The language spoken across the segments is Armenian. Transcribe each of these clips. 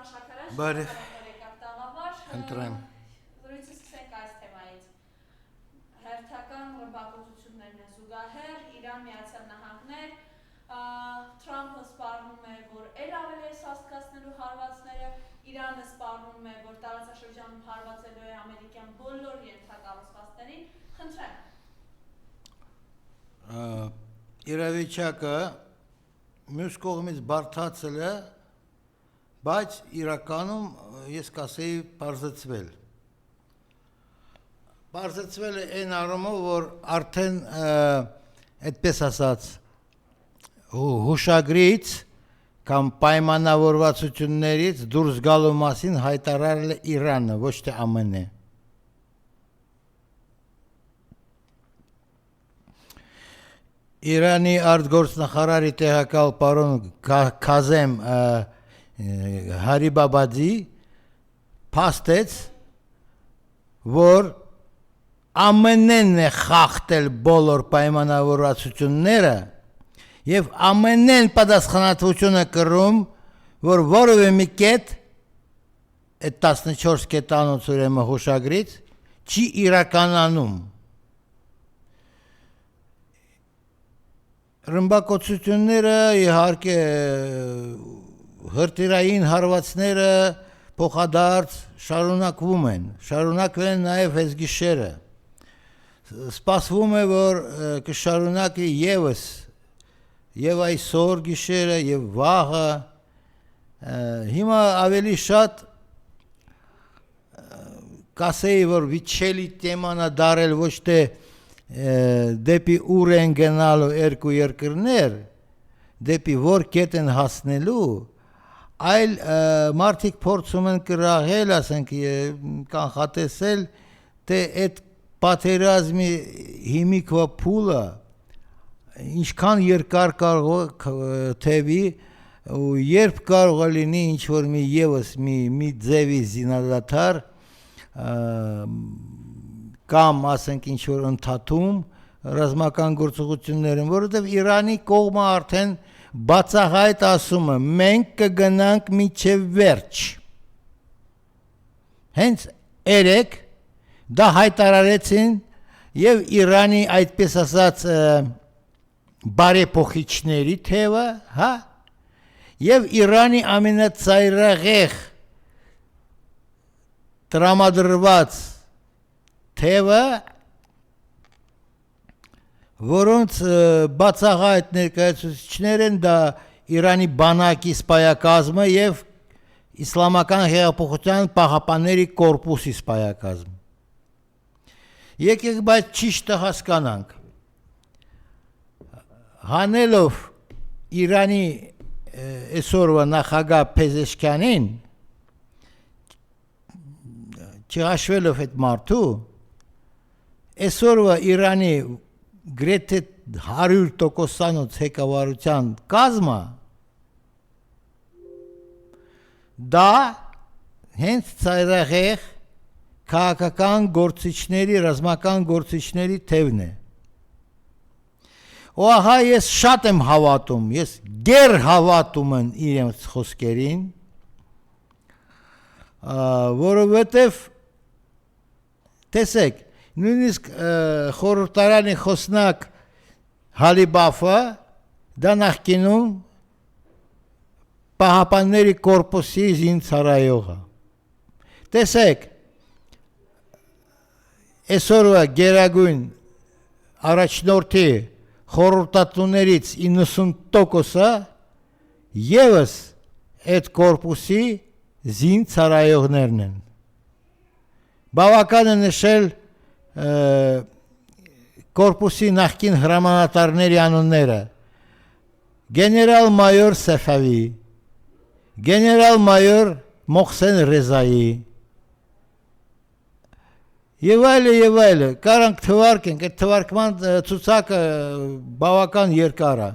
Բարև։ Ընտրեմ։ Զրույցը սկսենք այս թեմայից։ Հերթական ռմբակոծություններն են զուգահեռ, Իրան, Միացյալ Նահանգներ, Թրամփը սպառնում է, որ էլ ավելի է սաստկացնելու հարվածները, Իրանը սպառնում է, որ տարածաշրջանում հարվածելու է ամերիկյան բոլոր ենթակառուցվածքներին, խնդրեմ։ Իրավիճակը մյուս կողմից բարդացել է, բայց իրականում ես կասեի պարզեցվել։ Պարզեցվել է այն առումով, որ արդեն այդպես ասած հուշագրից կամ պայմանավորվածություններից դուրս գալու մասին հայտարարել է Իրանը, ոչ թե ԱՄՆ-ը։ Իրանի արտգործնախարարի տեղակալ պարոն Քազեմ Հարիբաբադի փաստեց, որ ԱՄՆ-ն է խախտել բոլոր պայմանավորվածությունները եւ ԱՄՆ-ն պատասխանատվությունը կրում, որ որևէ մի կետ այդ 14 կետանոց ուրեմն հուշագրից չի իրականանում։ Ռմբակոծությունները իհարկե հրթիռային հարվածները փոխադարձ շարունակվում են, շարունակվել են նաև այս գիշերը։ Սպասվում է, որ կշարունակի եւս եւ այսօր գիշերը եւ վաղը։ Հիմա ավելի շատ կասեի, որ վիճելի թեման է դարել ոչ թե դեպի ուր են գնալու երկու երկրներ, դեպի որ կետ են հասնելու, այլ մարդիկ փորձում են կրահել, ասենք կանխատեսել, թե այդ պատերազմի հիմիկվա փուլը ինչքան երկար կարող թևի ու երբ կարող է լինի ինչ որ մի եւս մի ձևի զինադադար կամ ասենք ինչ որ ընդհատում ռազմական գործողություններում, որովհետև Իրանի կողմը արդեն բացահայտ ասում է, մենք կգնանք մինչև վերջ։ Հենց երեք դա հայտարարեցին եւ Իրանի այդպես ասած բարեփոխիչների թևը, հա, եւ Իրանի ամենածայրահեղ տրամադրված թևը, որոնց բացահայտ ներկայացուցիչներ են դա Իրանի բանակի սպայակազմը եւ Իսլամական հեղափոխության պահապանների կորպուսի սպայակազմ։ Եկեք բայց ճիշտը հասկանանք։ Հանելով Իրանի այսօրվա նախագահ Փեզեշքյանին, չհաշվելով այդ մարդու, այսօրվա Իրանի գրեթե 100%-անոց հեկավարության կազմը դա հենց ծայրահեղ քաղաքական գործիչների, ռազմական գործիչների թևն է։ Ու ահա ես շատ եմ հավատում, ես գեր հավատում եմ իրենց խոսքերին, որովհետև տեսեք, նույնիսկ խորհրդարանի խոսնակ Հալիբաֆը դա նախկինում պահապանների կորպուսի զինծառայողը։ Տեսեք, այսօրվա գերագույն առաջնորդի խորհրդատուներից 90%-ը եւս այդ կորպուսի զինծառայողներն են։ Բավական է նշել կորպուսի նախկին հրամանատարների անունները. գեներալ-մայոր Սեֆավի, գեներալ-մայոր Մոխսեն Ռեզայի եւ այլը, կարանք թվարկենք, այդ թվարկման ցուցակը բավական երկար է,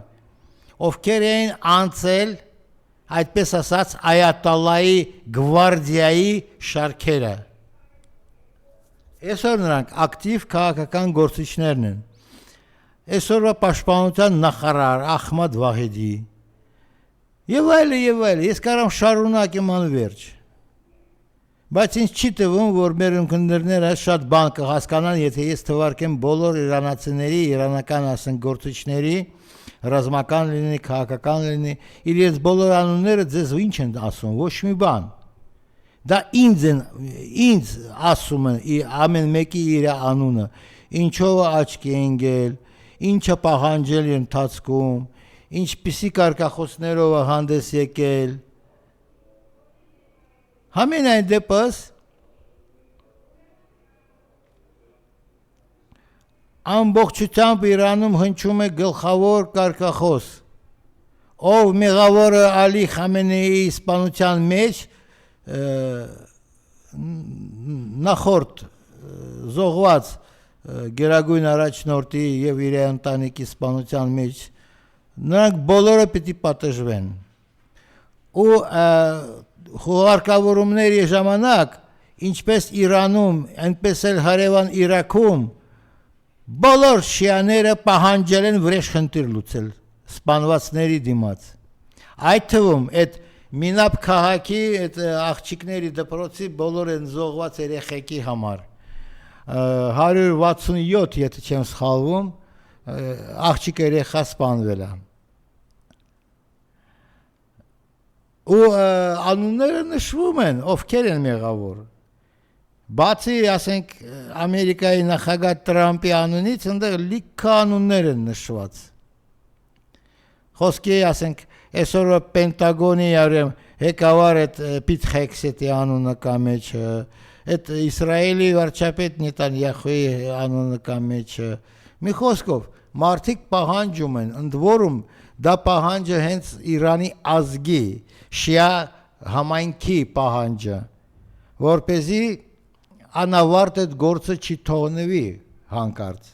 ովքեր էին անցել այդպես ասած այատալլայի գվարդիայի շարքերը։ Այսօր նրանք ակտիվ քաղաքական գործիչներն են։ Այսօրվա պաշտպանության նախարար Ախմադ Վահեդի Եվ այլ, ես կարամ շարունակեմ անվերջ։ Բայց ինձ չի թվում, որ մեր ընկերները շատ բան կհասկանան, եթե ես թվարկեմ բոլոր իրանացիների, իրանական գործիչների, ռազմական լինի, քաղաքական լինի, իրենց բոլոր անունները ձեզ ինչ են ասում, ոչ մի բան։ Դա ինձ ասում են ամեն մեկի իր անունը, ինչով աչքի ընկել, ինչը պահանջել ընթացքում, ինչպիսի կարգախոսներով հանդես եկել։ Համենայն դեպս ամբողջությամբ Իրանում հնչում է գլխավոր կարգախոս, ով մեղավորը Ալի Խամենեիի սպանության մեջ նախորդ զոհված գերագույն առաջնորդի եւ իր ընտանիքի սպանության մեջ նրանք բոլորը պիտի պատժվեն ու խորհրդավորումների ժամանակ ինչպես Իրանում այնպես էլ հարևան Իրաքում բոլոր շիաները պահանջել են վրեժխնդիր լուծել սպանվածների դիմաց այդ թվում այդ Մինապ քաղաքի այդ աղջիկների դպրոցի բոլոր են զոհված երեխեքի համար 167 եթե չեմ սխալվում աղջիկ երեխա սպանվել է ու անունները նշվում են ովքեր են մեղավոր բացի ասենք Ամերիկայի նախագահ Տրամպի անունից այնտեղ լիքը անուններ են նշված խոսքի ասենք այսօր Պենտագոնի ղեկավար այդ Պիտ Հեքսետի անունը կա մեջ այդ Իսրայելի վարչապետ Նետանյախուի անունը կա մեջ մի խոսքով մարդիկ պահանջում են ընդ որում դա պահանջը հենց Իրանի ազգի շիա համայնքի պահանջը որպեսզի անավարտ այդ գործը չի թողնվի հանկարծ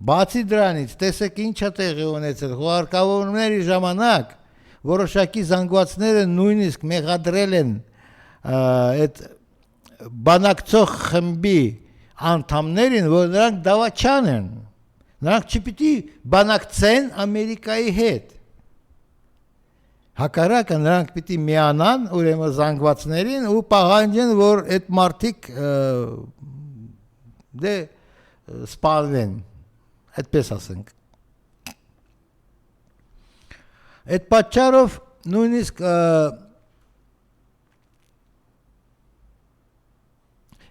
բացի դրանից տեսեք ինչ է տեղի ունեցել խորհրդավորումների ժամանակ որոշակի զանգվածները նույնիսկ մեղադրել են այդ բանակցող խմբի անդամներին որ նրանք դավաճան են նրանք չպիտի բանակցեն Ամերիկայի հետ հակառակը նրանք պիտի միանան ուրեմն զանգվածներին ու պահանջեն որ այդ մարդիկ դե սպանվեն այդպես ասենք այդ պատճառով նույնիսկ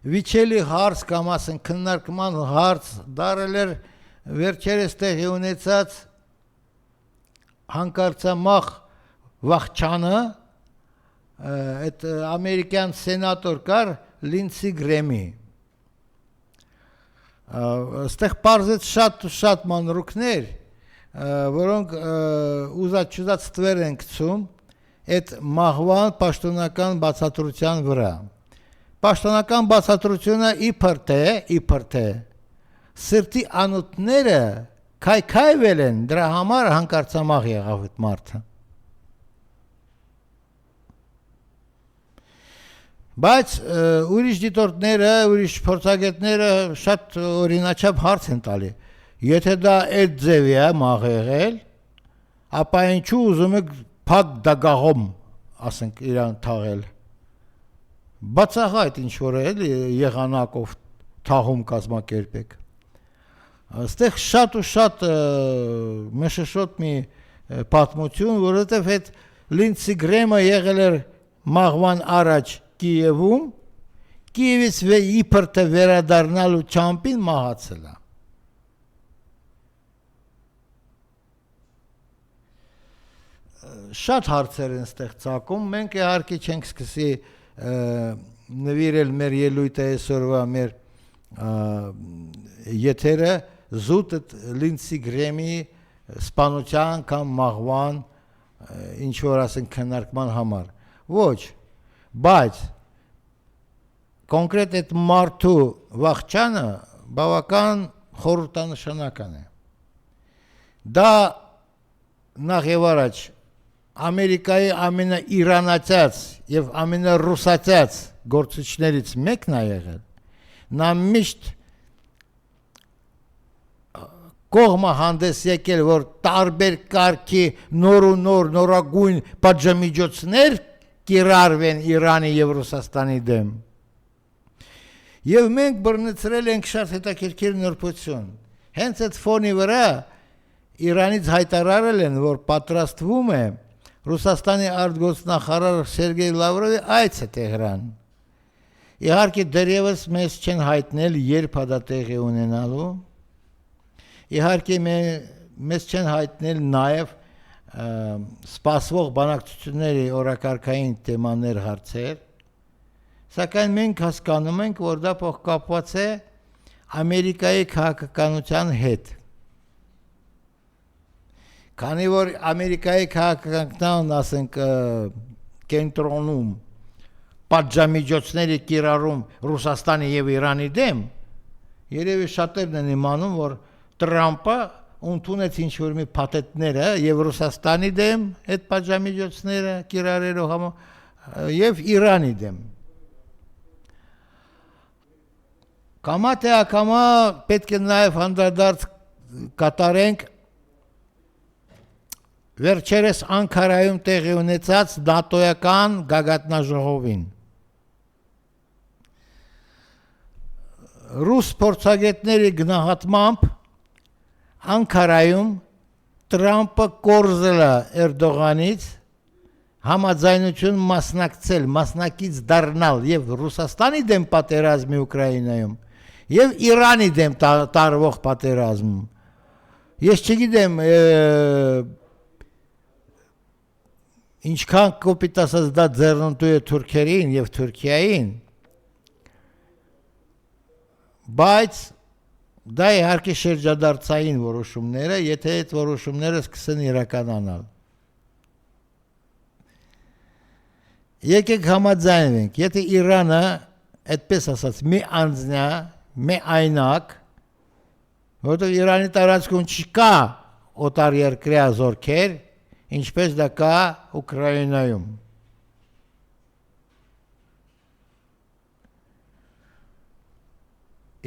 վիճելի հարց կամ ասենք քննարկման հարց դարել էր վերջերս տեղի ունեցած հանկարծամախ վախճանը այդ ամերիկյան սենատոր կար Լինսի Գրեմի այստեղ պարզեց շատ մանրուքներ որոնք ուզած ստվեր են գցում այդ մահվան պաշտոնական բացատրության վրա պաշտոնական բացատրությունը իբր թե սրտի անոթները քայքայվել են դրա համար հանկարծամախ եղավ այդ մարդը բայց ուրիշ դիտորդները, ուրիշ փորձագետները շատ օրինաչափ հարց են տալի եթե դա այդ ձևի է մահ եղել ապա ինչու ուզում եք փակ դագաղում ասենք իրան թաղել բացահայտ ինչ որ է եղանակով թաղում կազմակերպեք այստեղ շատ ու շատ մշշոտ մի պատմություն որովհետև այդ Լինսի Գրեմը եղել էր մահվան առաջ Կիևում Կիևից իբր թե վերադառնալու չամփին մահացել է շատ հարցեր են ստեղ ցակում մենք իհարկե չենք սկսի նվիրել մեր ելույթը այսօրվա մեր եթերը զուտ Լինսի Գրեմի սպանության կամ մահվան ինչ որ ասենք քննարկման համար ոչ բայց կոնկրետ այդ մարդու վախճանը բավական խորհրդանշական է դա նախ եւ առաջ Ամերիկայի ամենաիրանացած եւ ամենառուսացած գործիչներից մեկն է եղել նա միշտ կողմը հանդես եկել, որ տարբեր կարգի նոր ու նոր նորագույն պատժամիջոցներ կիրառվեն Իրանի եւ Ռուսաստանի դեմ։ Եվ մենք բռնեցրել ենք շատ հետաքրքիր նորբություն։ Հենց այդ ֆոնի վրա Իրանից հայտարարել են, որ պատրաստվում է Ռուսաստանի արտգործնախարար Սերգեյ Լավրովի այցը Տեհրան։ Իհարկե դեռևս մեզ չեն հայտնել, երբ դա տեղի ունենալու։ Իհարկե մեզ չեն հայտնել նաև սպասվող բանակցությունների օրակարգային թեմաներ հարցեր, սակայն մենք հասկանում ենք, որ դա փոխկապված է Ամերիկայի քաղաքականության հետ։ Քանի որ Ամերիկայի քաղաքականության, ասենք, կենտրոնում պատժամիջոցների կիրառում Ռուսաստանի եւ Իրանի դեմ, երևի շատերն են իմանում, որ Տրամպը ընդունեց ինչ-որ մի փաթեթները եւ Ռուսաստանի դեմ այդ պատժամիջոցները կիրառելով եւ Իրանի դեմ։ Կամա թե ակամա պետք է նաեւ հանդրադարձ կատարենք վերջերս Անկարայում տեղի ունեցած նատոյական գագաթնաժողովին։ Ռուս փորձագետների գնահատմամբ Անկարայում Տրամպը կորզել է Էրդողանից համաձայնություն մասնակցել, մասնակից դառնալ եւ Ռուսաստանի դեմ պատերազմի Ուկրաինայում եւ Իրանի դեմ տարվող պատերազմում։ Ես չգիտեմ ինչքան կոպիտ ասած դա ձեռնտու է Թուրքերին եւ Թուրքիային, բայց դա իհարկե շրջադարձային որոշումները, եթե այդ որոշումները սկսեն իրականանալ։ Եկեք համաձայնվենք, եթե Իրանը, այդպես ասած, մի անձնյա, մի այնակ, որտեղ Իրանի տարածքում չկա օտար երկրյա զորքեր, ինչպես դա կա Ուկրաինայում։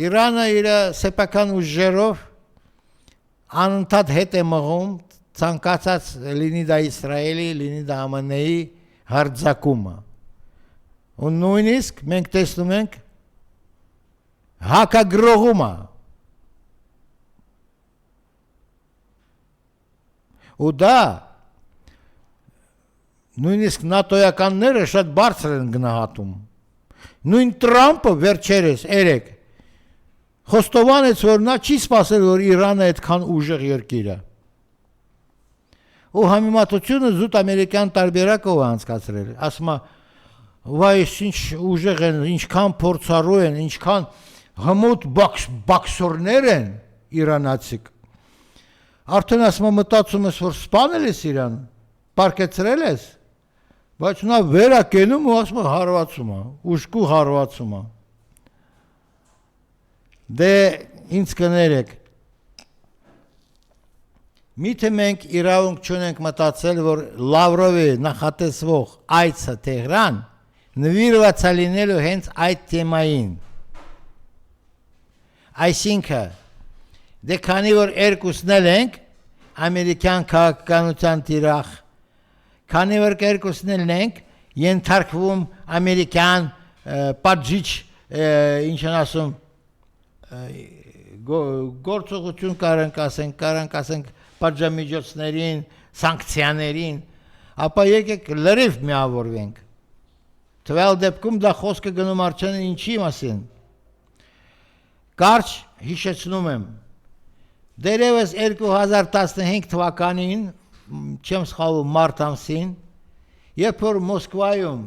Իրանը իր սեփական ուժերով անընդհատ հետ է մղում ցանկացած լինի դա Իսրայելի, լինի դա ԱՄՆ-ի հարձակումը։ Ու նույնիսկ մենք տեսնում ենք հակագրողումը։ Ու դա նույնիսկ նատոյականները շատ բարձր են գնահատում։ Նույն Տրամպը վերջերս երեք խոստովանեց, որ նա չի սպասել, որ Իրանը այդքան ուժեղ երկիր է։ Ու համեմատությունը զուտ ամերիկյան տարբերակով անցկացրել։ Ասում է, վայ, ինչ ուժեղ են, ինչքան փորձառու են, ինչքան հմուտ բաքսորներ են իրանացիք։ Արդեն ասում մտածում ես, որ սպանել ես Իրան, պարկեցրել ես, բայց նա վերակենում ու ասում հարվածում է, ուժկու հարվածում է։ Դե ինձ կներեք, միթե մենք իրավունք չունենք մտածել, որ Լավրովի նախատեսվող այցը Տեհրան նվիրված է լինելու հենց այդ թեմային։ Այսինքն, դե քանի որ երկուսն ենք ամերիկյան քաղաքականության տիրախ, քանի որ երկուսն ենք ենթարկվում ամերիկյան պատժիչ, ինչ են ասում, գործողություն կարանք ասենք պատժամիջոցներին, սանկցիաներին, ապա եկեք լրիվ միավորվենք։ Թվալ դեպքում դա խոսքը գնում արդեն ինչի մասին։ Կարճ հիշեցնում եմ, դերևս 2015 թվականին, չեմ սխալվում մարտ ամսին, երբ որ Մոսկվայում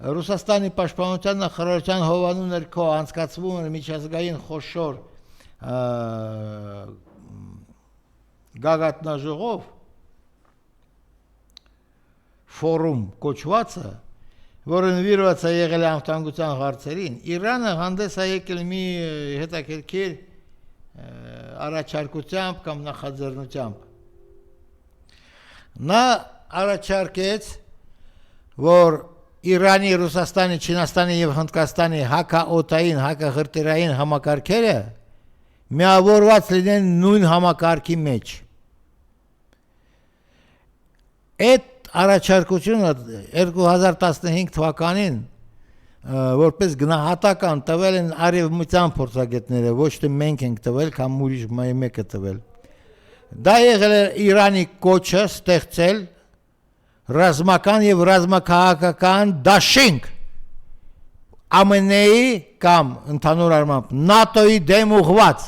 Ռուսաստանի պաշտպանության նախարարության հովանու ներքո անցկացվում էր միջազգային խոշոր գագաթնաժողով ֆորում կոչվածը, որը նվիրված է եղել անվտանգության հարցերին, Իրանը հանդես է եկել մի հետաքրքիր առաջարկությամբ կամ նախաձեռնությամբ։ Նա առաջարկեց, որ Իրանի, Ռուսաստանի, Չինաստանի եւ Հնդկաստանի հակաօդային, հակահրթիռային համակարգերը միավորված լինեն նույն համակարգի մեջ։ Այդ առաջարկությունը 2015 թվականին որպես գնահատական տվել են արևմտյան փորձագետները, ոչ թե մենք ենք տվել, կամ ուրիշ մեկը տվել։ Դա եղել է Իրանի կոչը ստեղծել ռազմական եւ ռազմաքաղաքական դաշինք ԱՄՆ-ի կամ ընդհանուր առմամբ ՆԱՏՕ-ի դեմ ուղղված։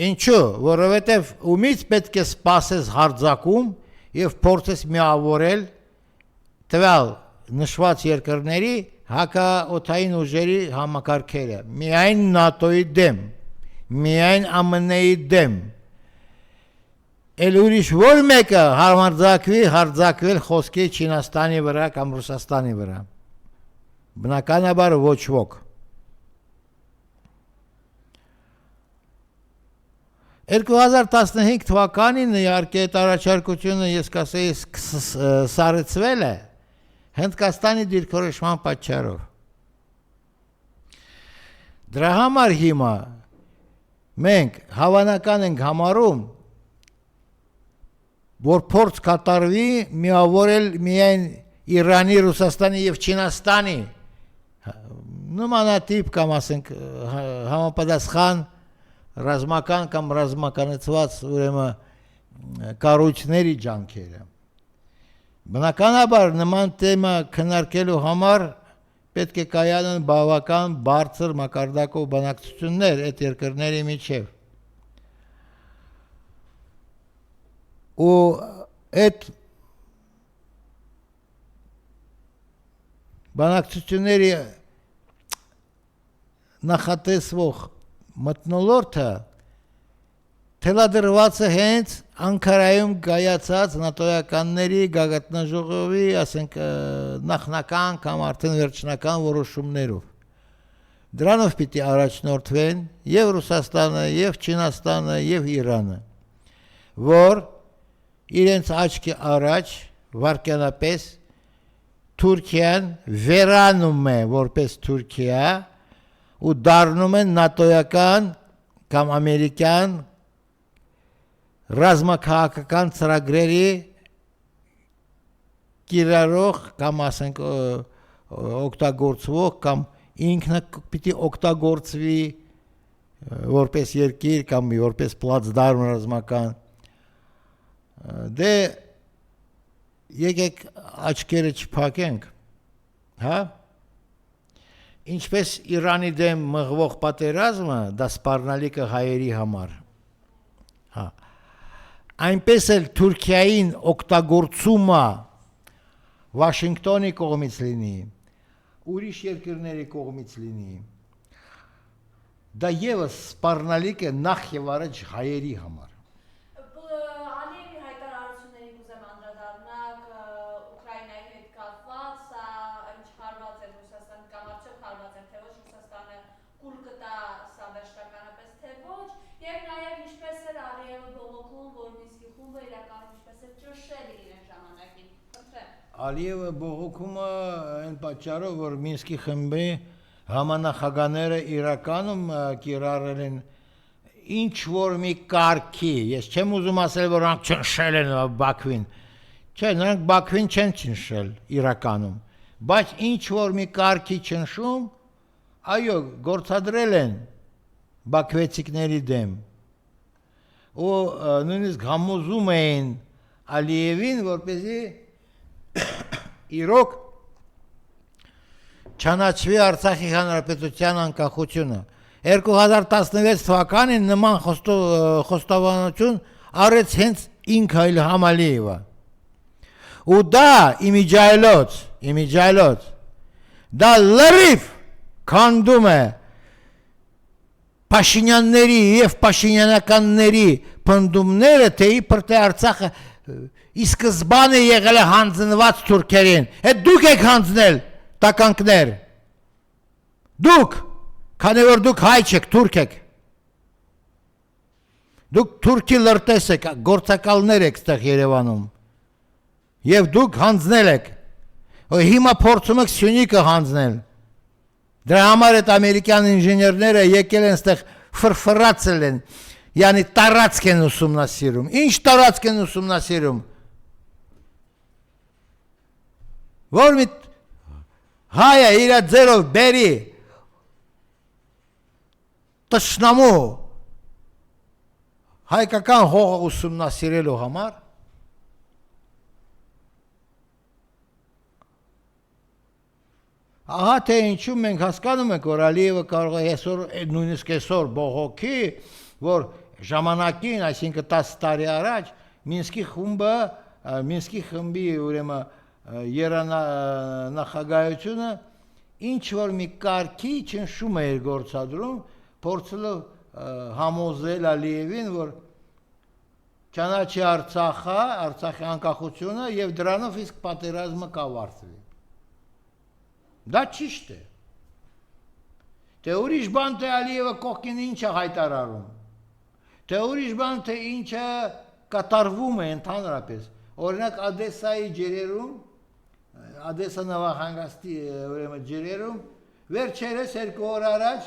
Ինչու՞, որովհետև ումից պետք է սպասես հարձակում եւ փորձես միավորել տվյալ նշված երկրների հակաօդային ուժերի համակարգերը, միայն ՆԱՏՕ-ի դեմ, միայն ԱՄՆ-ի դեմ։ Էլ ուրիշ որ մեկը հարձակվել խոսքի Չինաստանի վրա կամ Ռուսաստանի վրա։ Բնականաբար ոչ ոք։ 2015 թվականին իհարկե այդ առաջարկությունը ես կասեի սառեցվել է Հնդկաստանի դիրքորոշման պատճառով։ Դրա համար հիմա մենք հավանական ենք համարում, որ փորձ կատարվի միավորել միայն Իրանի, Ռուսաստանի եւ Չինաստանի նմանատիպ կամ ասենք համապատասխան ռազմական կամ ռազմականացված ուրեմն կառույցների ջանքերը։ Բնականաբար նման թեմա քննարկելու համար պետք է կայանան բավական բարձր մակարդակով բանակցություններ այդ երկրների միջև։ Ու այդ բանակցությունների նախատեսվող մթնոլորտը թելադրված է հենց Անկարայում կայացած նատոյականների գագաթնաժողովի, ասենք, նախնական կամ արդեն վերջնական որոշումներով։ Դրանով պիտի առաջնորդվեն եւ Ռուսաստանը, եւ Չինաստանը, եւ Իրանը, որ իրենց աչքի առաջ վարկյանապես Թուրքիան վերանում է որպես Թուրքիա ու դառնում են նատոյական կամ ամերիկյան ռազմաքաղաքական ծրագրերի կիրառող կամ ասենք օգտագործվող կամ ինքնը պիտի օգտագործվի որպես երկիր կամ որպես պլացդարմ ռազմական։ Դե եկեք աչքերը չփակենք, հա։ Ինչպես Իրանի դեմ մղվող պատերազմը դա սպառնալիք է հայերի համար, հա, այնպես էլ Թուրքիային օգտագործումը Վաշինգտոնի կողմից լինի, ուրիշ երկրների կողմից լինի, դա ևս սպառնալիք է նախ եւ առաջ հայերի համար։ Ալիևի հայտարարությունների կուզեմ անդրադառնալ Ուկրաինայի հետ կապված, սա ինչ հարված է Ռուսաստան կամ արդյոք հարված է թե ոչ Ռուսաստանը կուլ կտա սա վերջնականապես թե ոչ, եւ նաեւ ինչպես էր Ալիևը բողոքում, որ Մինսկի խումբը իրականում ինչպես է ճնշել իրեն ժամանակին։ Խնդրեմ։ Ալիևը բողոքումը այն պատճառով, որ Մինսկի խմբի համանախագահները իրականում կիրառել են ինչ որ մի կարգի, ես չեմ ուզում ասել, որ նրանք ճնշել են Բաքվին, չէ, նրանք Բաքվին չեն ճնշել իրականում, բայց ինչ որ մի կարգի ճնշում, այո, գործադրել են բաքվեցիքների դեմ, ու նույնիսկ համոզում էին Ալիևին, որպեսզի իրոք չանաչվի Արցախի հանրապետության անկախությունը։ 2016 թվականին նման խոստովանություն արեց հենց ինքը Իլհամ Ալիևը։ Ու դա իմիջայլոց, դա լրիվ քանդում է Փաշինյանների եւ Փաշինյանականների պնդումները, թե իբր թե Արցախը ի սկզբանե եղել է հանձնված թուրքերին։ Այդ դուք եք հանձնել, տականքներ։ Դուք, քանի որ դուք հայ չեք, թուրք եք։ Դուք թուրքի լրտես եք, գործակալներ եք ստեղ Երևանում։ Եվ դուք հանձնել եք, Հիմա փորձում եք Սյունիքը հանձնել։ Դրա համար այդ ամերիկյան ինժեներները եկել են այդտեղ ֆրֆրացել են, յանի տարածք են ուսումնասիրում։ Ինչ տարածք են ուսումնասիրում։ Որ մի հայը իր ձերով բերի տշնամու հայկական հողը ուսումնասիրելու համար ահա թե ինչու մենք հասկանում ենք, որ Ալիևը կարող է այսօր նույնիսկ այսօր բողոքի, որ ժամանակին, այսինքն 10 տարի առաջ Մինսկի խմբի ուրեմն երանախագահությունը ինչ որ մի կարգի ճնշում է գործադրում, փորձելով համոզել Ալիևին, որ ճանաչի Արցախի անկախությունը եւ դրանով իսկ պատերազմը կավարտվի։ Դա ճիշտ է։ Թե ուրիշ բան թե Ալիևը կողքին ինչ է հայտարարում։ Թե ուրիշ բան թե ինչը կատարվում է ընդհանրապես։ Օրինակ Ադեսայի ջրերում, Ադեսա նավահանգստի ուրեմն ջրերում վերջերս 2 օր առաջ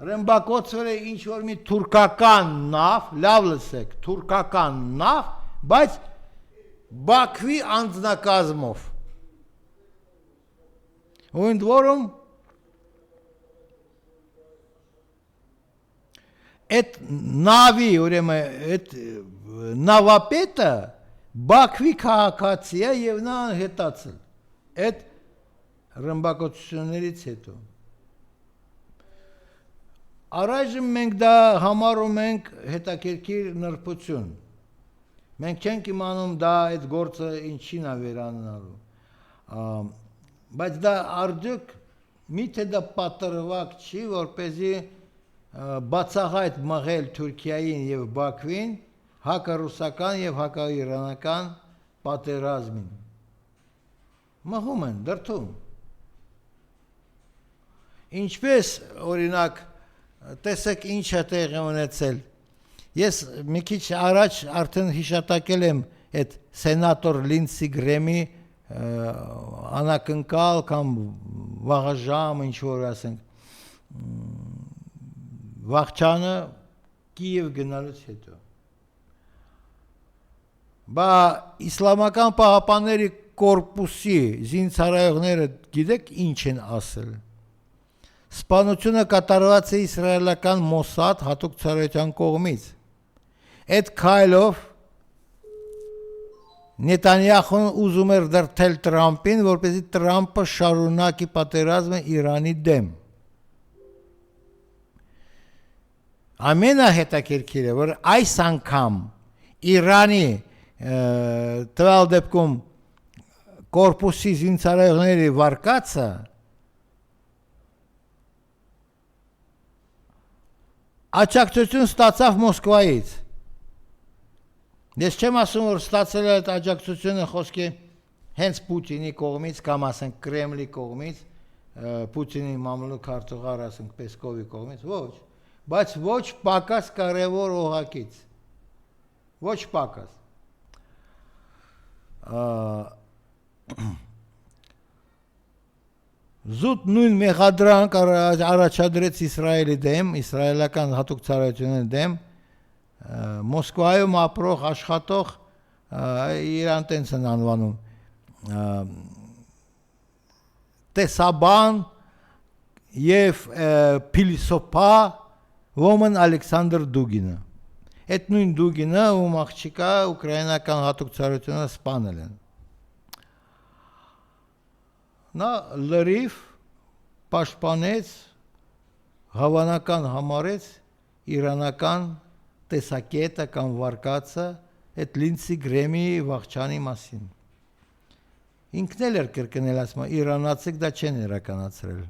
ռմբակոծվել է ինչ որ մի թուրքական նավ, լավ լսեք, թուրքական նավ, բայց Բաքվի անձնակազմով։ Ու ընդ որում այդ նավի ուրեմն այդ նավապետը Բաքվի քաղաքացի է եւ նա անհետացել այդ ռմբակոծություններից հետո։ Առայժմ մենք դա համարում ենք հետաքրքիր նրբություն։ Մենք չենք իմանում դա այդ գործը ինչին է վերանալու։ Բայց դա արդյոք միթե դա պատրվակ չի, որպեսզի բացահայտ մղել Թուրքիային եւ Բաքվին հակառուսական եւ հակաիրանական պատերազմին։ Մղում են, դրդում։ Ինչպես օրինակ տեսեք ինչ է տեղի ունեցել։ Ես մի քիչ առաջ արդեն հիշատակել եմ այդ սենատոր Լինսի Գրեմի անակնկալ կամ վաղաժամ ինչ որ ասենք վաղճանը Կիև գնալուց հետո բա իսլամական պահապանների կորպուսի զինծառայողները գիտեք ինչ են ասել։ Սպանությունը կատարված է իսրայելական Մոսադ հատուկ ծառայության կողմից։ Այդ քայլով Նետանյախուն ուզում էր դրդել Տրամպին, որպեսզի Տրամպը շարունակի պատերազմը Իրանի դեմ։ Ամենահետաքրքիրը, որ այս անգամ Իրանի տվյալ դեպքում կորպուսի զինծառայողների վարկածը աջակցություն ստացավ Մոսկվայից։ Ես չեմ ասում, որ ստացել է այդ աջակցությունը խոսքի հենց Պուտինի կողմից կամ ասենք Կրեմլի կողմից, Պուտինի մամլուք արտուղար ասենք Պեսկովի կողմից, ոչ, բայց ոչ պակաս կարևոր օղակից, ոչ պակաս։ Զուտ նույն մեղադրանք առաջադրեց Իսրայելի դեմ, իսրայելական հատուկ ծառայությունների դեմ, Մոսկվայում ապրող աշխատող իրան տենց են անվանում տեսաբան եւ փիլիսոփա Ոմն Ալեքսանդր Դուգինը։ Այդ նույն Դուգինը ում աղջիկա ուկրաինական հատուկ ծառայությունը սպանել են։ Նա լրիվ պաշտպանեց հավանական համարեց իրանական տեսակետը կամ վարկածը այդ Լինսի Գրեմի վաղճանի մասին։ Ինքն էլ էր կրկնել ասում, իրանացիք դա չեն իրականացրել։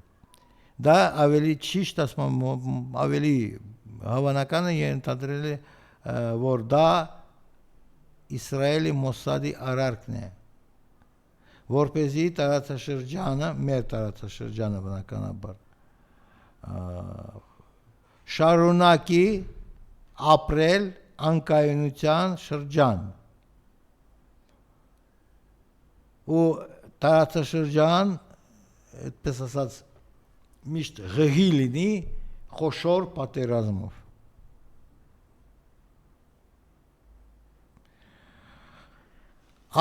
Դա ավելի ճիշտ ասում, ավելի հավանական է ենթադրել է, որ դա Իսրայելի Մոսադի արարքն է, որպեսզի տարածաշրջանը, մեր տարածաշրջանը բնականաբար, շարունակի ապրել անկայունության շրջան։ ու տարածաշրջան այդպես ասած միշտ ղղի լինի խոշոր պատերազմով։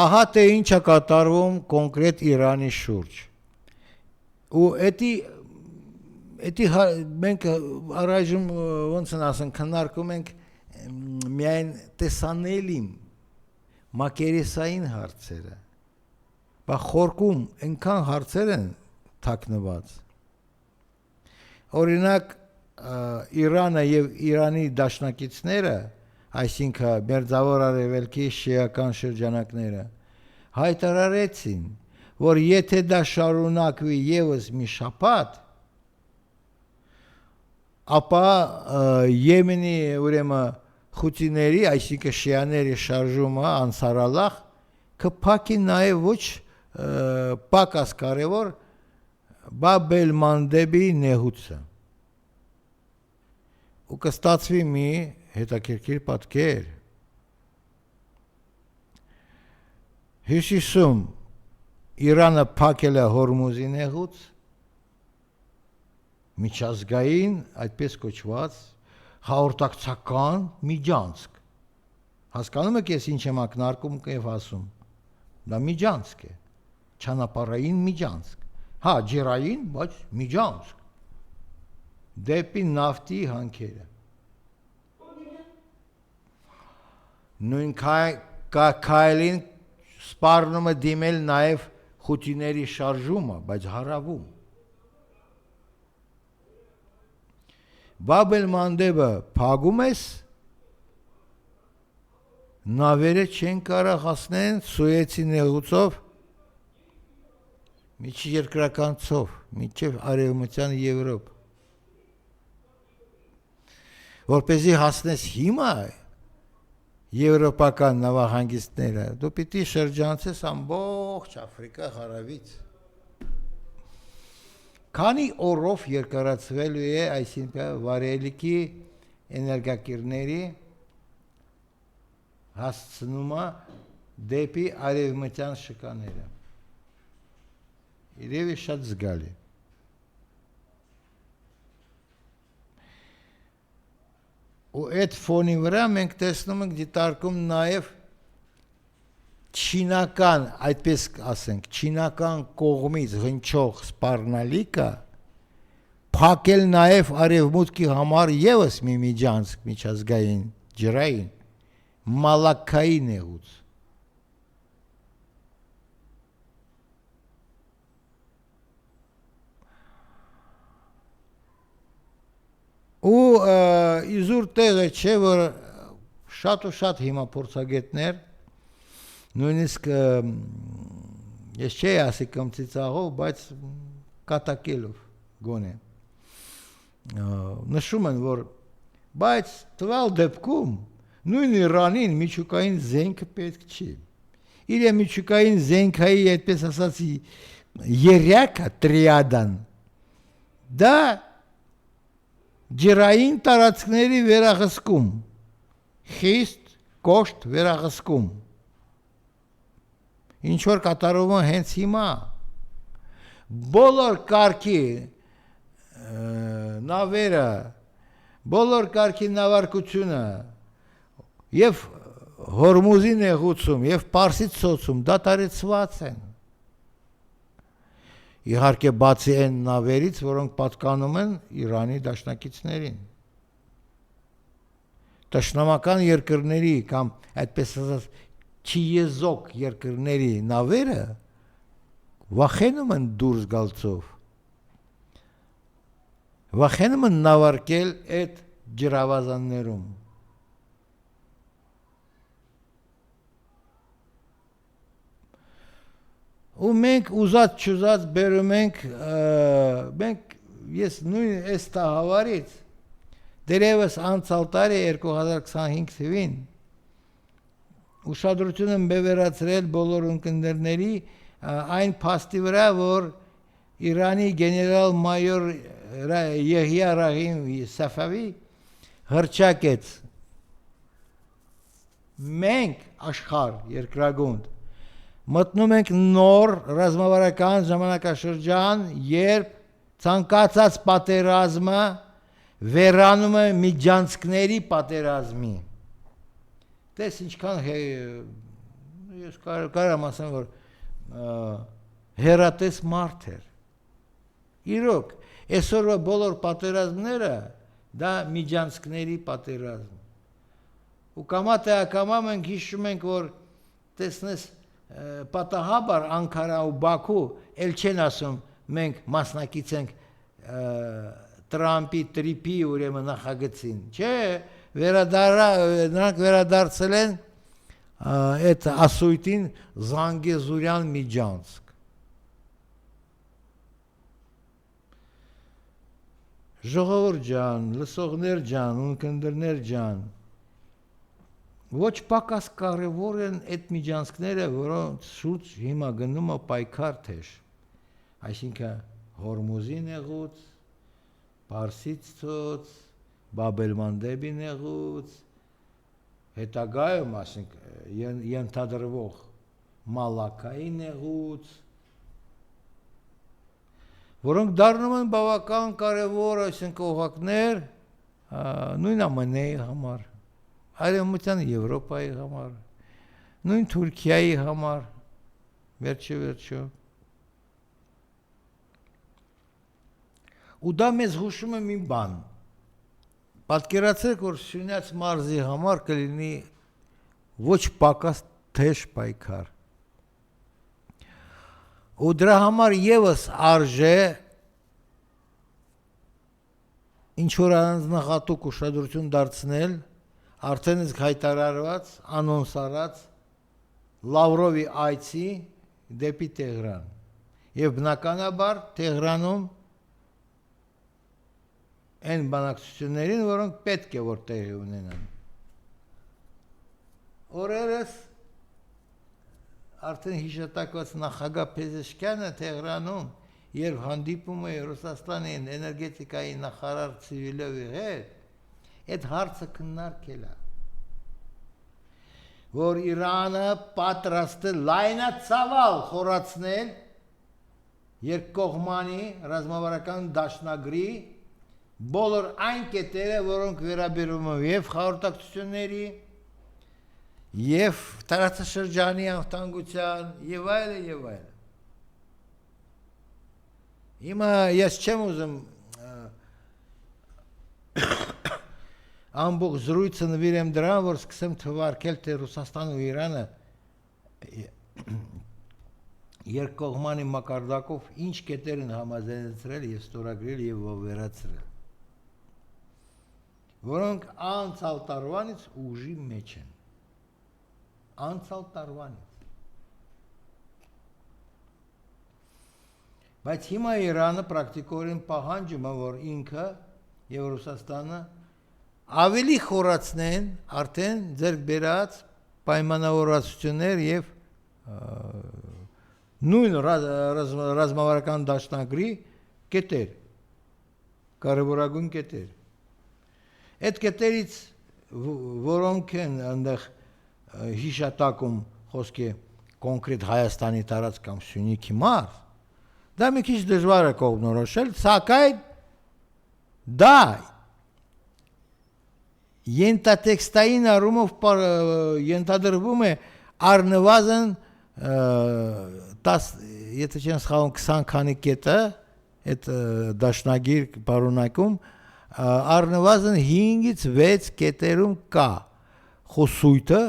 Ահա թե ինչ է կատարվում կոնկրետ Իրանի շուրջ։ Ու էդի մենք առայժմ ոնց են ասեն քննարկում ենք միայն տեսանելի մակերեսային հարցերը։ Բա խորքում այնքան հարցեր են թաքնված։ Օրինակ Իրանը եւ Իրանի դաշնակիցները, այսինքն Մերձավոր Արևելքի շիական շրջանակները, հայտարարեցին, որ եթե դա շարունակվի եւս մի շաբաթ, ապա Եմենի ուրեմն խութիների, այսինքն շիաների շարժումը անսարալախ կփակի նաեւ ոչ պակաս կարևոր Բաբ էլ-Մանդեբի նեհուցը։ Ու կստացվի մի հետաքրքիր պատկեր։ Հյուսիսում Իրանը փակել է Հորմուզի նեհուց, միջազգային, այդպես կոչված, հաղորդակցական միջանցք։ Հասկանում եք ես ինչ եմ ակնարկում եւ ասում։ Դա միջանցք է, ճանապարհային միջանցք։ Հա, ջրային, բայց միջանցք։ Դեպի նավթի հանքերը։ Նույն քայլին սպառնում է դիմել նաև խութիների շարժումը, բայց հարավում։ Բաբ էլ-Մանդեբը փակում ես, նավերը չեն կարող հասնեն Սուեցի նեղուցով, միջերկրական ծով, մինչև Արևմտյան Եվրոպ։ Որպեսզի հասնես հիմա եվրոպական նավահանգիստները, դու պիտի շրջանցես ամբողջ Աֆրիկա հարավից։ Քանի օրով երկարացվելու է, այսինքն վարելիքի էներգակիրների հասցնումը դեպի արևմտյան շկաները։ Իրևի շատ զգալի։ Ու այդ ֆոնի վրա մենք տեսնում ենք դիտարկում նաև չինական, այդպես ասենք, չինական կողմից հնչող սպառնալիքը փակել նաև արևմուտքի համար եւս մի միջանցք միջազգային ջրային Մալաքայի նեղուց։ Ու իզուր տեղը չէ, որ շատ ու շատ հիմա փորձագետներ, նույնիսկ ես չէի ասի կմծիծաղով, բայց կատակելով գոնե, նշում են, որ բայց տվյալ դեպքում նույն Իրանին միջուկային զենքը պետք չի։ Իր միջուկային զենքայի, այդպես ասած, երյակը տրիադան, դա ջրային տարածքների վերահսկում, խիստ կոշտ վերահսկում, ինչ որ կատարվում է հենց հիմա, բոլոր կարգի նավերը, բոլոր կարգի նավարկությունը եւ Հորմուզի նեղուցում եւ Պարսից ծոցում դատարեցված են։ Իհարկե բացի այն նավերից, որոնք պատկանում են Իրանի դաշնակիցներին։ Տշնամական երկրների կամ այդպես ասած չիեզոք երկրների նավերը վախենում են դուրս գալցով։ Վախենում են նավարկել այդ ջրավազաններում։ Ու մենք ուզած չուզած բերում ենք, ես նույն այս տաղավարից, դերևս անցյալ տարի 2025 թվին, ուշադրություն եմ բևեռացրել բոլոր ընկերների այն փաստի վրա, որ Իրանի գեներալ-մայոր Եհյա Ռահիմ Սաֆավի հռչակեց մենք աշխարհ երկրագունդ մտնում ենք նոր ռազմավարական ժամանակաշրջան, երբ ցանկացած պատերազմը վերանում է միջանցքների պատերազմի։ Տես ինչքան ես կարամ ասեմ, որ հերատես մարդ էր։ Իրոք, այսօրվա բոլոր պատերազմները դա միջանցքների պատերազմ։ Ու կամա թե ակամա մենք հիշում ենք, որ տեսնես պատահաբար Անկարա ու Բաքու էլ չեն ասում մենք մասնակից ենք Տրամպի տրիպի ուրեմն նախագծին, չէ, նրանք վերադարձել են այդ ասույթին Զանգեզուրյան միջանցք։ Ժողովուրդ ջան, լսողներ ջան, ունկնդիրներ ջան, ոչ պակաս կարևոր են այդ միջանցքները, որոնց շուրջ հիմա գնում է պայքար թեժ, այսինքն Հորմուզի նեղուց, Պարսից ծոց, Բաբել-Մանդեբի նեղուց, հետագայում, ասենք, ենթադրվող Մալակայի նեղուց, որոնք դառնում են բավական կարևոր, այսինքն օղակներ նույն ԱՄՆ-ի համար, Արևմտյան Եվրոպայի համար, նույն Թուրքիայի համար, վերջո։ Ու դա մեզ հուշում է մի բան, պատկերացրեք, որ Շունյաց մարզի համար կլինի ոչ պակաս թեժ պայքար։ Ու դրա համար եւս արժե ինչ-որ անձնահատուկ ուշադրություն դարձնել արդեն իսկ հայտարարված, անոնսարած Լավրովի այցի դեպի Տեհրան։ Եվ բնականաբար Տեհրանում այն բանակցություններին, որոնք պետք է որ տեղի ունենան։ Օրերս արդեն հիշատակված նախագահ Փեզեշքյանը Տեհրանում, երբ հանդիպում է Ռուսաստանի էներգետիկայի նախարար Ցիվիլովի հետ, այդ հարցը քննարկել է, որ Իրանը պատրաստ է լայնածավալ խորացնել երկկողմանի ռազմավարական դաշնագրի բոլոր այն կետերը, որոնք վերաբերում են եւ խորհրդակցությունների, եւ տարածաշրջանի անվտանգության, եւ այլն եւ այլն։ Հիմա ես չեմ ուզում ամբողջ զրույցը նվիրեմ դրան, որ սկսեմ թվարկել, թե Ռուսաստանը ու Իրանը երկկողմանի մակարդակով ինչ կետեր են համաձայնեցրել եւ ստորագրել եւ վերացրել, որոնք անցյալ տարվանից ուժի մեջ են։ Անցյալ տարվանից։ Բայց հիմա Իրանը պրակտիկորեն պահանջում է, որ ինքը եւ Ռուսաստանը ավելի խորացնեն արդեն ձեռք բերած պայմանավորվածություններ եւ նույն ռազմավարական դաշնագրի կետեր, կարևորագույն կետեր։ Այդ կետերից որոնք են այնտեղ հիշատակում խոսք է կոնկրետ Հայաստանի տարածք կամ Սյունիքի մարզ, դա մի քիչ դժվար է կողմնորոշել, սակայն դա ենթատեքստային առումով ենթադրվում է առնվազն 10, եթե չեմ սխալվում 20 քանի կետը այդ դաշնագիր պարունակում առնվազն 5-ից 6 կետերում կա խոսույթը,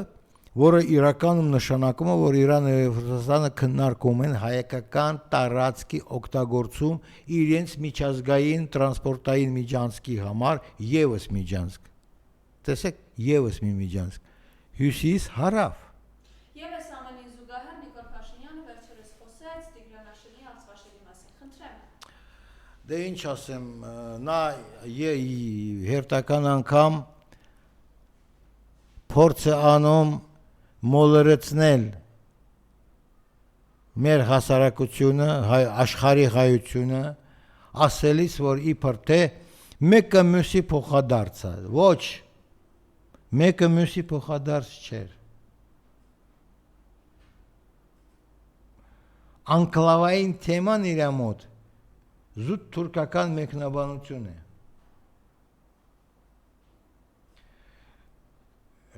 որը իրականում նշանակում է, որ Իրանը եւ Ռուսաստանը քննարկում են հայկական տարածքի օգտագործում իրենց միջազգային տրանսպորտային միջանցքի համար եւս միջանցք։ Տեսեք, եւս մի միջանցք։ Հյուսիս հարավ։ Եվս ամենին զուգահեռ Նիկոլ Փաշինյանը վերջերս խոսեց Տիգրան Աշենի Արցախի մասին։ Խնդրեմ։ Դե ինչ ասեմ, նա հերթական անգամ փորձ է անում մոլորեցնել մեր հասարակությունը, աշխարհի հայությունը, ասելիս, որ իբր թե մեկը մյուսի փոխադարձ է, ոչ, մեկը մյուսի փոխադարձ չէր։ անկլավային թեման իր մոտ զուտ թուրքական մեկնաբանություն է։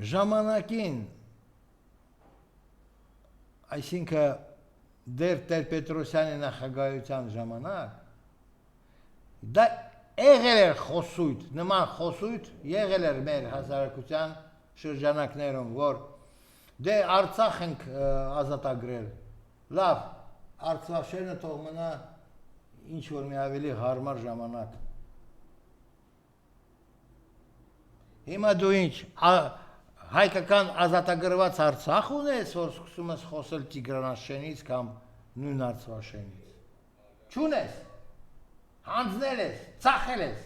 Ժամանակին, այսինքն դեր Տեր-Պետրոսյանի նախագահության ժամանակ, դա եղել էր խոսույթ, նման խոսույթ եղել էր մեր հասարակության շրջանակներում, որ դե Արցախ ենք ազատագրել, լավ, Արցախը թող մնա ինչ որ մի ավելի հարմար ժամանակ։ Հիմա դու ինչ, հայկական ազատագրված Արցախ ունես, որ սկսում ես խոսել Տիգրանաշենից կամ նույն Արցախաշենից։ Չունես, հանձնել ես, ծախել ես։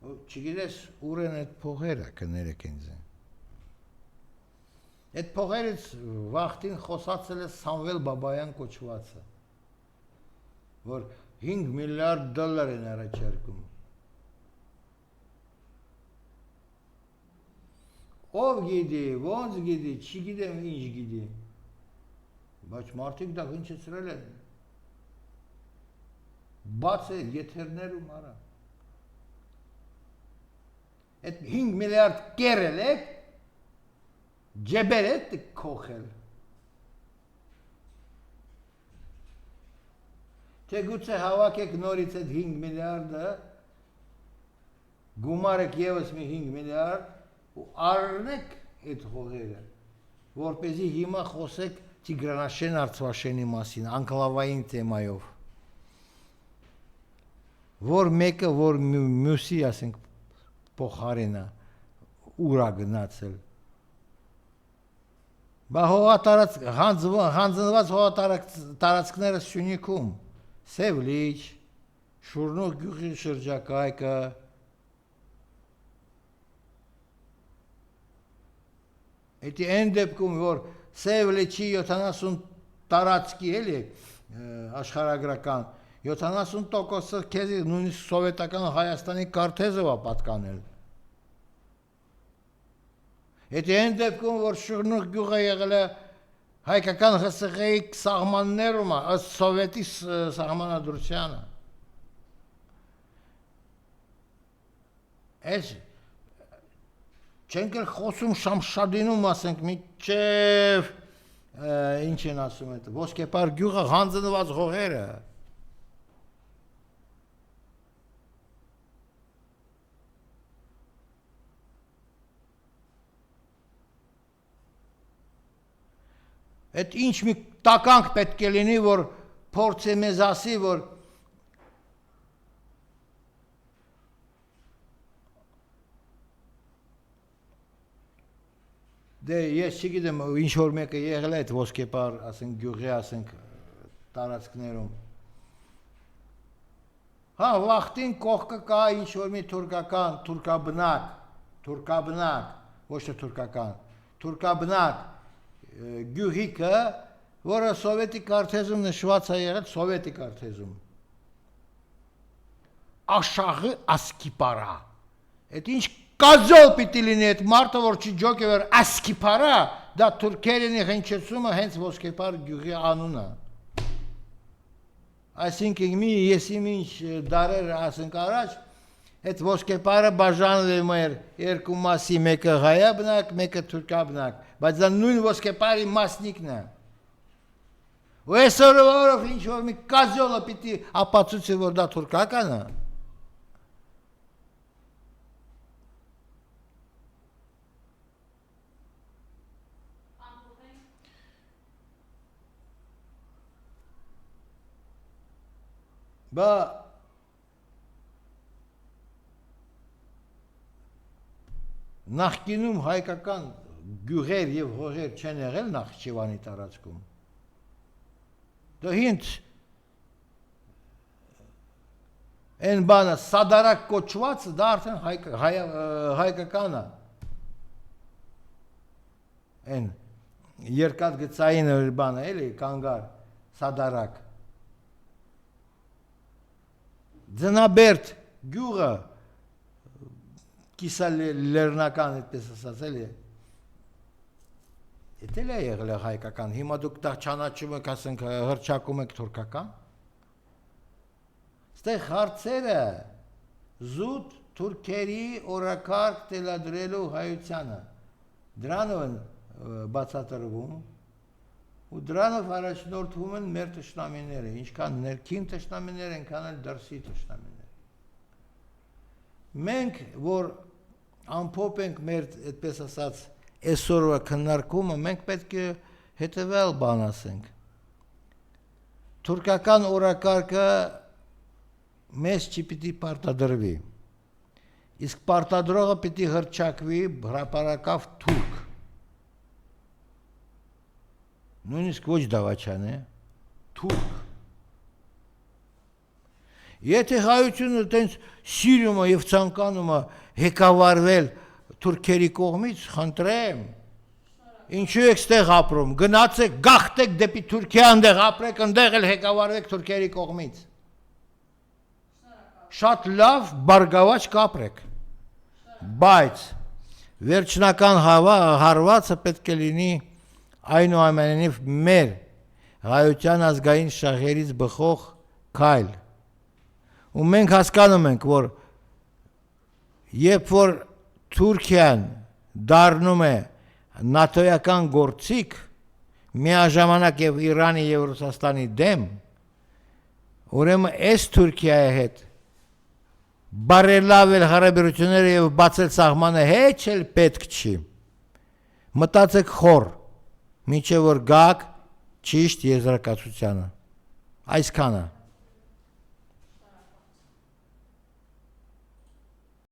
Չգիտես ուր են այդ փողերը, կներեք ինձ են։ Այդ փողերից վաղտին խոսացել է Սամվել Բաբայան կոչվածը, որ 5 միլիարդ դոլար են առաջարկում։ Ով գիտի, ոնց գիտի, չգիտեմ ինչ գիտի, բայց մարդիկ դա հնչեցրել են, բաց է եթերներում արա։ Այդ 5 միլիարդ կերել եք, ջեբեր եք կոխել։ Թե գուցե հավաքեք նորից այդ 5 միլիարդը, գումարեք ևս մի 5 միլիարդ ու առնեք այդ հողերը, որպեսզի հիմա խոսեք Տիգրանաշեն Արցախաշենի մասին, անկլավային թեմայով, որ մեկը, որ մյուսի, ասենք, փոխարենա, ուր է գնացել։ Բա հանձնված հողատարածքները Սյունիքում, Սևլիչ, Շուրնուղ գյուղի շրջակայքը, Էդի այն դեպքում, որ Սևլիչի 70 տարածքի էլի աշխարհագրական 70%-ը քեզ նույնիսկ սովետական Հայաստանի քարտեզով է պատկանել։ Էդի այն դեպքում, որ Շուրնուղ գյուղը եղել է հայկական ՀՍՂ-ի սահմաններում, ըստ սովետի սահմանադրությանը։ Այս չենք էլ խոսում Շամշադինում, ասենք, միջև, ինչ են ասում այդ, Ոսկեպար գյուղը հանձնված հողերը։ Այդ ինչ մի տականք պետք է լինի, որ փորձ է մեզ ասի, որ դե ես չգիտեմ ինչ որ մեկը եղել է այդ ոսկեպար, ասենք գյուղի, ասենք տարածքներում։ Հա, վախտին կողքը կա ինչ որ մի թուրքական, թուրքաբնակ, ոչ թե թուրքական, թուրքաբնակ գյուղիկը, որը սովետի քարտեզում նշված է եղել, սովետի քարտեզում։ Աշաղը ասկիպարա։ Այդ ինչ կազոլ պիտի լինի այդ մարդը, որ չի ջոկե որ ասկիպարա, դա թուրքերենի հնչեցումը հենց ոսկեպար գյուղի անունը։ Այսինքն մի եսիմ ինչ դարեր ասենք առաջ, այդ ոսկեպարը բաժանվում էր երկու մասի, մեկը հայաբնակ, մեկը թուրքաբնակ, բայց դա նույն ոսկեպարի մասնիկն է։ Ու այսօր որով ինչ որ մի կազոլը պիտի ապացուցի, որ դա թուրքական է։ Բա նախկինում հայկական գյուղեր եւ հողեր չեն եղել Նախճիվանի տարածքում։ Դա հինչ այն բանը սադարակ կոչված, դա արդեն հայկական է։ Այն երկաթգծային բանը էլի կանգար սադարակ։ Ձնաբերդ գյուղը կիսալերնական այդպես ասած էլի Էդ էլ է եղել հայկական։ Հիմա դուք դա ճանաչում եք, ասենք հրճակում եք թուրքական։ Ստեղ հարցերը զուտ թուրքերի օրակարգ տելադրելու հայությանը դրանով են բացատրվում ու դրանով առաջնորդվում են մեր թշնամիները, ինչքան ներքին թշնամիներ, այնքան էլ դրսի թշնամիներ։ Մենք, որ ամփոփ ենք մեր, այդպես ասած, այսօրվա քննարկումը, մենք պետք է հետևյալ բան ասենք։ Թուրքական օրակարգը մեզ չպիտի պարտադրվի։ Իսկ պարտադրողը պիտի հռչակվի հրապարակավ թուրք։ Նույնիսկ ոչ դավաչան է, թուրք։ Եթե հայությունը տենց սիրում է և ցանկանում է հեկավարվել թուրքերի կողմից, խնդրեմ, ինչու եք ստեղ ապրում, գնացեք, գաղթեք դեպի Թուրքիա, ընդեղ ապրեք, ընդեղ էլ հեկավարվեք թուրքերի կողմից։ Շատ լավ, բարգավաճ կապրեք, բայց վերջնական հարվածը պետք է լինի այնուամենայնիվ մեր հայության ազգային շահերից բխող քայլ։ Ու մենք հասկանում ենք, որ երբ որ Թուրքիան դառնում է նատոյական գործիք, միաժամանակ եւ Իրանի եւ Ռուսաստանի դեմ, ուրեմն այս Թուրքիայի հետ բարելավել հարաբերությունները եւ բացել սահմանը հեչ էլ պետք չի։ Մտածեք խոր, մինչև որ գաք ճիշտ եզրակացությանը։ Այսքանը։